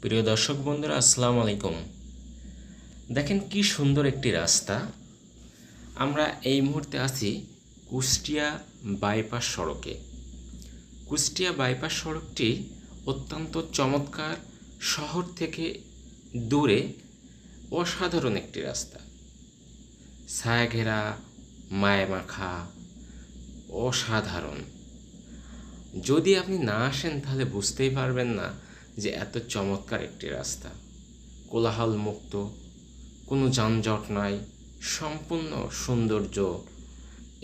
প্রিয় দর্শক বন্ধুরা, আসসালামু আলাইকুম। দেখেন কি সুন্দর একটি রাস্তা। আমরা এই মুহূর্তে আছি কুষ্টিয়া বাইপাস সড়কে। কুষ্টিয়া বাইপাস সড়কটি অত্যন্ত চমৎকার, শহর থেকে দূরে অসাধারণ একটি রাস্তা। ছায়াঘেরা, মায়ামাখা, অসাধারণ। যদি আপনি না আসেন তাহলে বুঝতেই পারবেন না যে এত চমৎকার একটি রাস্তা। কোলাহল মুক্ত, কোনো যানজট নাই, সম্পূর্ণ সৌন্দর্য,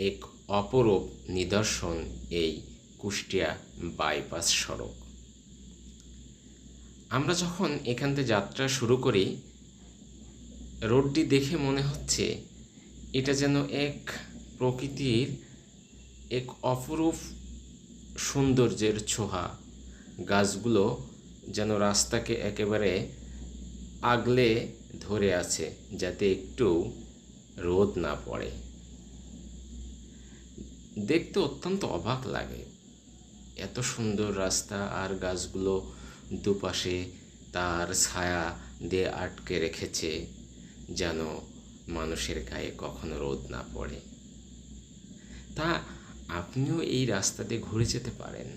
এক অপরূপ নিদর্শন এই কুষ্টিয়া বাইপাস সড়ক। আমরা যখন এখান থেকে যাত্রা শুরু করি, রোডটি দেখে মনে হচ্ছে এটা যেন এক প্রকৃতির এক অপরূপ সৌন্দর্যের ছোঁয়া। গাছগুলো যেন রাস্তাকে একেবারে আগলে ধরে আছে যাতে একটু রোদ না পড়ে। দেখতে অত্যন্ত অবাক লাগে, এত সুন্দর রাস্তা আর গাছগুলো দুপাশে তার ছায়া দিয়ে আটকে রেখেছে যেন মানুষের গায়ে কখনো রোদ না পড়ে। তা আপনিও এই রাস্তা দিয়ে ঘুরে যেতে পারেন,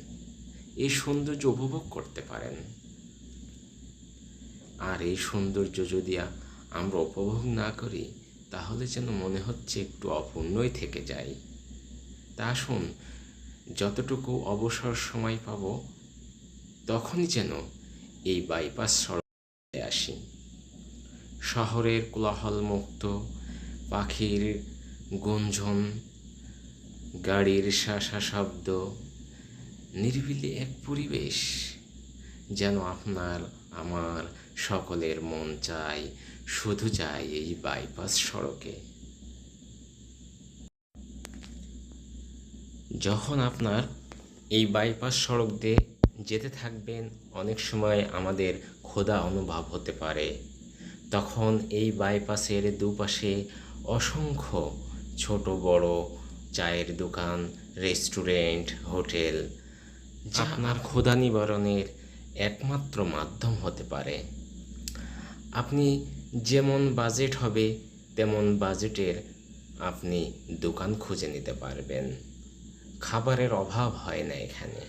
এই সৌন্দর্য উপভোগ করতে পারেন। আর এই সৌন্দর্য যদি আমরা উপভোগ না করি তাহলে যেন মনে হচ্ছে একটু অপূর্ণই থেকে যায়। তা আসুন, যতটুকু অবসর সময় পাব তখনই যেন এই বাইপাস সড়কে আসি। শহরের কোলাহল মুক্ত, পাখির গুঞ্জন, গাড়ির শাঁসা শব্দ, নিরিবিলি এক পরিবেশ যেন আপনার আমার সকলের মন চায়, শুধু যায় এই বাইপাস সড়কে। যখন আপনার এই বাইপাস সড়ক দিয়ে যেতে থাকবেন, অনেক সময় আমাদের ক্ষুধা অনুভব হতে পারে। তখন এই বাইপাসের দুপাশে অসংখ্য ছোট বড় চায়ের দোকান, রেস্টুরেন্ট, হোটেল যা আপনার ক্ষুধা নিবারণের একমাত্র মাধ্যম হতে পারে। আপনি যেমন বাজেট হবে তেমন বাজেটের আপনি দোকান খুঁজে নিতে পারবেন। খাবারের অভাব হয় না এখানে।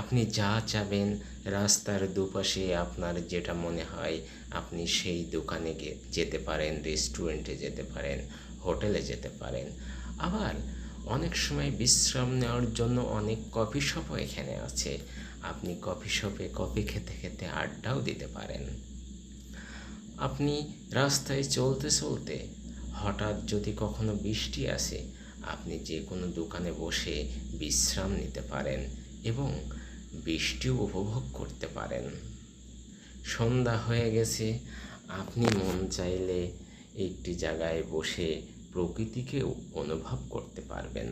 আপনি যা চাবেন, রাস্তার দুপাশে আপনার যেটা মনে হয় আপনি সেই দোকানে যেতে পারেন, রেস্টুরেন্টে যেতে পারেন, হোটেলে যেতে পারেন। আবার অনেক সময় বিশ্রাম নেওয়ার জন্য অনেক কফি শপও এখানে আছে। আপনি কফি শপে কফি খেতে খেতে আড্ডাও দিতে পারেন। আপনি রাস্তায় চলতে চলতে হঠাৎ যদি কখনো বৃষ্টি আসে, আপনি যে কোনো দোকানে বসে বিশ্রাম নিতে পারেন এবং বৃষ্টিও উপভোগ করতে পারেন। সন্ধ্যা হয়ে গেছে, আপনি মন চাইলে একটি জায়গায় বসে প্রকৃতিকে অনুভব করতে পারবেন।